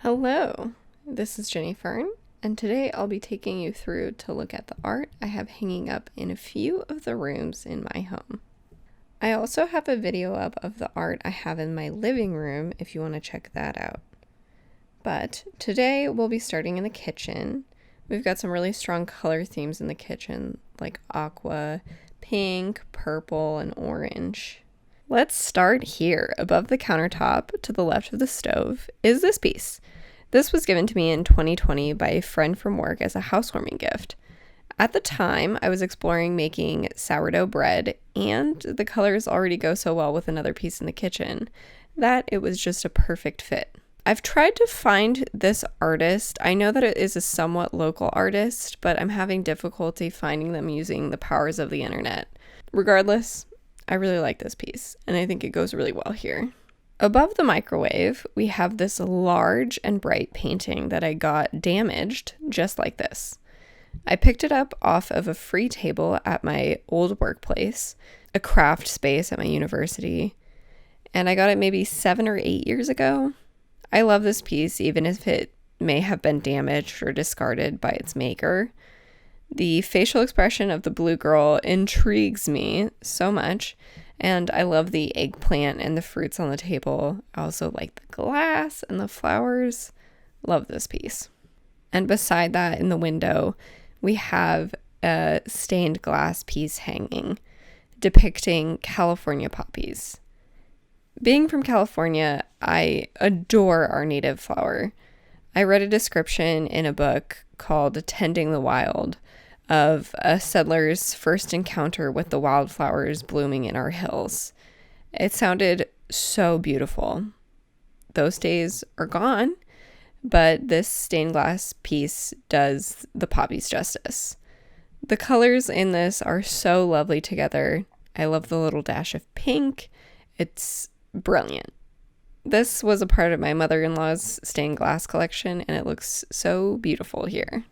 Hello, this is Jenny Fern, and today I'll be taking you through to look at the art I have hanging up in a few of the rooms in my home. I also have a video up of the art I have in my living room if you want to check that out. But today we'll be starting in the kitchen. We've got some really strong color themes in the kitchen, like aqua, pink, purple, and orange. Let's start here. Above the countertop to the left of the stove is this piece. This was given to me in 2020 by a friend from work as a housewarming gift. At the time, I was exploring making sourdough bread, and the colors already go so well with another piece in the kitchen that it was just a perfect fit. I've tried to find this artist. I know that it is a somewhat local artist, but I'm having difficulty finding them using the powers of the internet. Regardless, I really like this piece, and I think it goes really well here. Above the microwave, we have this large and bright painting that I got damaged, just like this. I picked it up off of a free table at my old workplace, a craft space at my university, and I got it maybe 7 or 8 years ago. I love this piece, even if it may have been damaged or discarded by its maker. The facial expression of the blue girl intrigues me so much, and I love the eggplant and the fruits on the table. I also like the glass and the flowers. Love this piece. And beside that, in the window, we have a stained glass piece hanging depicting California poppies. Being from California, I adore our native flower. I read a description in a book called Tending the Wild of a settler's first encounter with the wildflowers blooming in our hills. It sounded so beautiful. Those days are gone, but this stained glass piece does the poppies justice. The colors in this are so lovely together. I love the little dash of pink. It's brilliant. This was a part of my mother-in-law's stained glass collection, and it looks so beautiful here.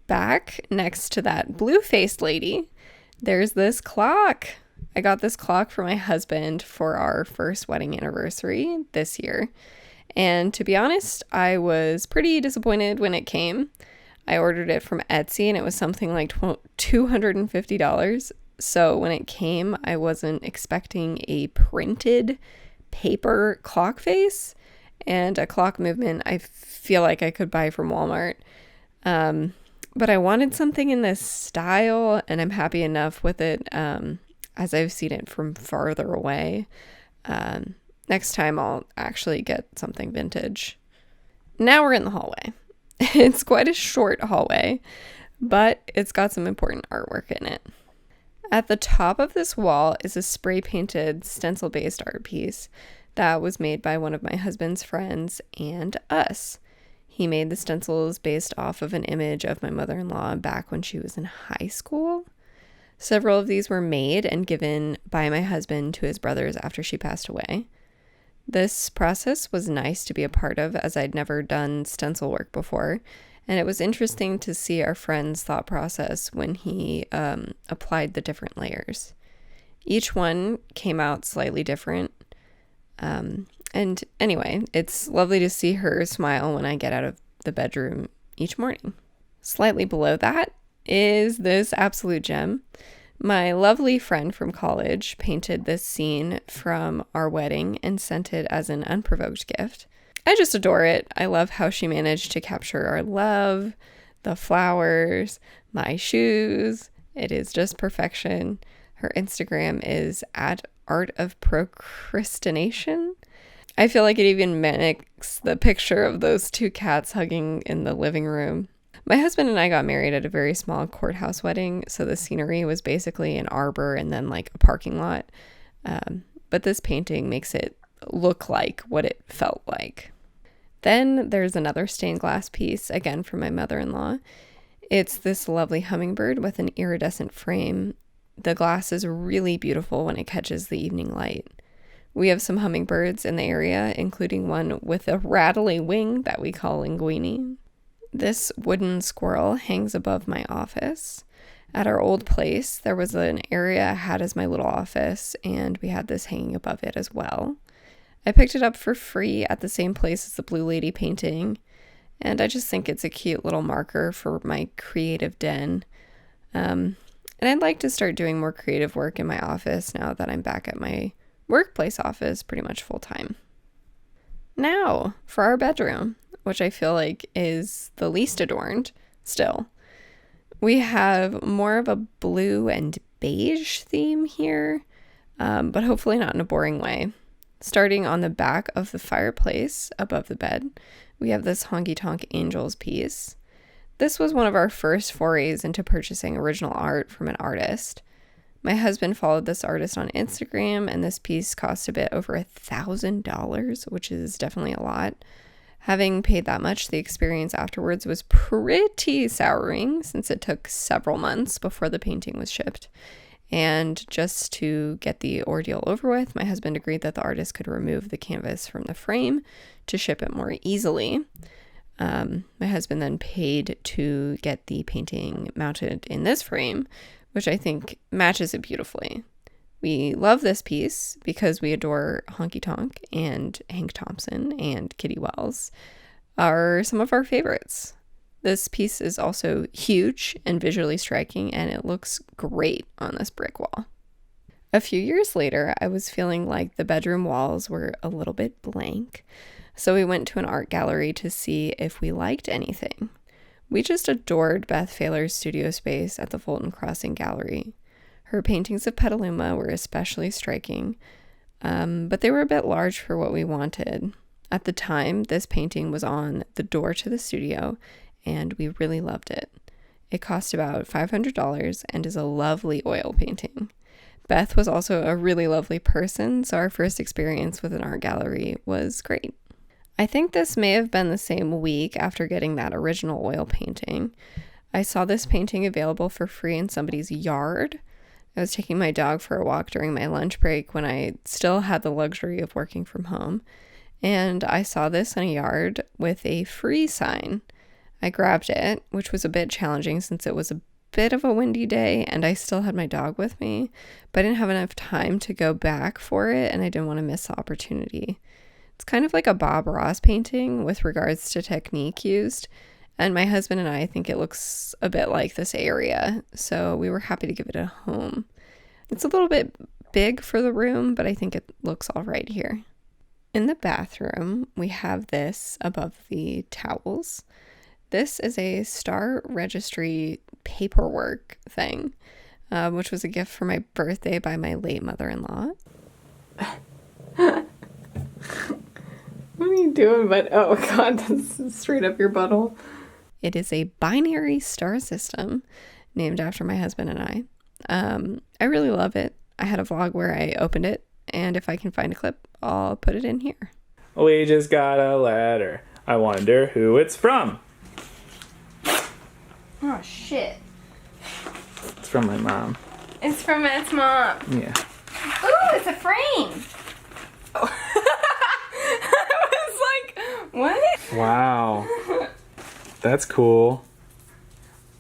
Back next to that blue-faced lady, there's this clock. I got this clock for my husband for our first wedding anniversary this year. And to be honest, I was pretty disappointed when it came. I ordered it from Etsy and it was something like $250. So when it came, I wasn't expecting a printed paper clock face and a clock movement I feel like I could buy from Walmart. But I wanted something in this style, and I'm happy enough with it as I've seen it from farther away. Next time I'll actually get something vintage. Now we're in the hallway. It's quite a short hallway, but it's got some important artwork in it. At the top of this wall is a spray-painted stencil-based art piece that was made by one of my husband's friends and us. He made the stencils based off of an image of my mother-in-law back when she was in high school. Several of these were made and given by my husband to his brothers after she passed away. This process was nice to be a part of, as I'd never done stencil work before, and it was interesting to see our friend's thought process when he applied the different layers. Each one came out slightly different. And anyway, it's lovely to see her smile when I get out of the bedroom each morning. Slightly below that is this absolute gem. My lovely friend from college painted this scene from our wedding and sent it as an unprovoked gift. I just adore it. I love how she managed to capture our love, the flowers, my shoes. It is just perfection. Her Instagram is at Art of Procrastination. I feel like it even mimics the picture of those two cats hugging in the living room. My husband and I got married at a very small courthouse wedding, so the scenery was basically an arbor and then like a parking lot. But this painting makes it look like what it felt like. Then there's another stained glass piece, again from my mother-in-law. It's this lovely hummingbird with an iridescent frame. The glass is really beautiful when it catches the evening light. We have some hummingbirds in the area, including one with a rattly wing that we call linguini. This wooden squirrel hangs above my office. At our old place, there was an area I had as my little office, and we had this hanging above it as well. I picked it up for free at the same place as the Blue Lady painting. And I just think it's a cute little marker for my creative den. And I'd like to start doing more creative work in my office now that I'm back at my workplace office pretty much full time. Now, for our bedroom, which I feel like is the least adorned still. We have more of a blue and beige theme here, but hopefully not in a boring way. Starting on the back of the fireplace above the bed, we have this honky-tonk angels piece. This was one of our first forays into purchasing original art from an artist. My husband followed this artist on Instagram, and this piece cost a bit over $1,000, which is definitely a lot. Having paid that much, the experience afterwards was pretty souring since it took several months before the painting was shipped. And just to get the ordeal over with, my husband agreed that the artist could remove the canvas from the frame to ship it more easily. My husband then paid to get the painting mounted in this frame, which I think matches it beautifully. We love this piece because we adore Honky Tonk, and Hank Thompson and Kitty Wells are some of our favorites. This piece is also huge and visually striking, and it looks great on this brick wall. A few years later, I was feeling like the bedroom walls were a little bit blank, so we went to an art gallery to see if we liked anything. We just adored Beth Fahler's studio space at the Fulton Crossing Gallery. Her paintings of Petaluma were especially striking, but they were a bit large for what we wanted. At the time, this painting was on the door to the studio, and we really loved it. It cost about $500 and is a lovely oil painting. Beth was also a really lovely person, so our first experience with an art gallery was great. I think this may have been the same week after getting that original oil painting. I saw this painting available for free in somebody's yard. I was taking my dog for a walk during my lunch break when I still had the luxury of working from home, and I saw this in a yard with a free sign. I grabbed it, which was a bit challenging since it was a bit of a windy day and I still had my dog with me, but I didn't have enough time to go back for it and I didn't want to miss the opportunity. It's kind of like a Bob Ross painting with regards to technique used, and my husband and I think it looks a bit like this area, so we were happy to give it a home. It's a little bit big for the room, but I think it looks all right here. In the bathroom, we have this above the towels. This is a Star Registry paperwork thing, which was a gift for my birthday by my late mother-in-law. What are you doing, bud? Oh, God, this is straight up your butthole. It is a binary star system named after my husband and I. I really love it. I had a vlog where I opened it, and if I can find a clip, I'll put it in here. We just got a letter. I wonder who it's from. Oh, shit. It's from my mom. It's from Matt's mom. Yeah. Ooh, it's a frame. Oh. I was like, what? Wow. That's cool.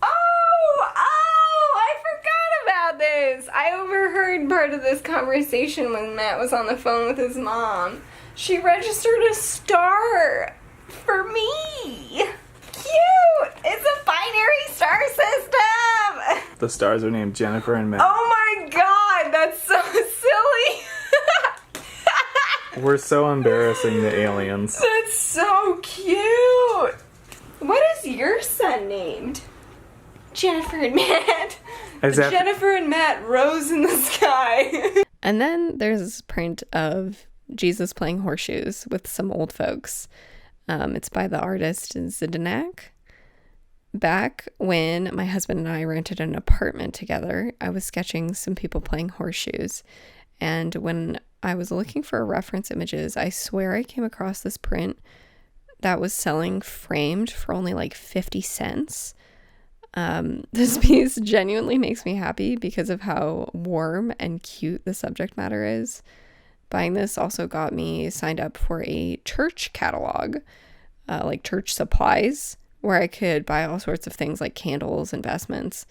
I forgot about this. I overheard part of this conversation when Matt was on the phone with his mom. She registered a star for me. Cute. It's a binary star system. The stars are named Jennifer and Matt. Oh my God, that's so silly. We're so embarrassing to aliens. That's so cute. What is your son named? Jennifer and Matt. Jennifer and Matt rose in the sky. And then there's this print of Jesus playing horseshoes with some old folks. It's by the artist Zdenek. Back when my husband and I rented an apartment together, I was sketching some people playing horseshoes. And when I was looking for reference images, I swear I came across this print that was selling framed for only like 50 cents. This piece genuinely makes me happy because of how warm and cute the subject matter is. Buying this also got me signed up for a church catalog, like church supplies, where I could buy all sorts of things like candles and vestments.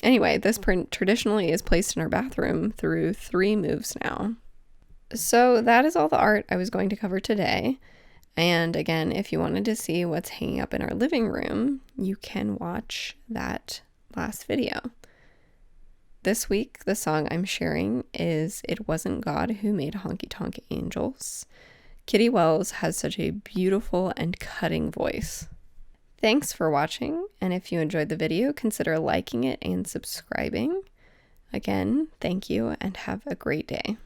Anyway, this print traditionally is placed in our bathroom through 3 moves now. So that is all the art I was going to cover today. And again, if you wanted to see what's hanging up in our living room, you can watch that last video. This week, the song I'm sharing is It Wasn't God Who Made Honky Tonk Angels. Kitty Wells has such a beautiful and cutting voice. Thanks for watching, and if you enjoyed the video, consider liking it and subscribing. Again, thank you and have a great day.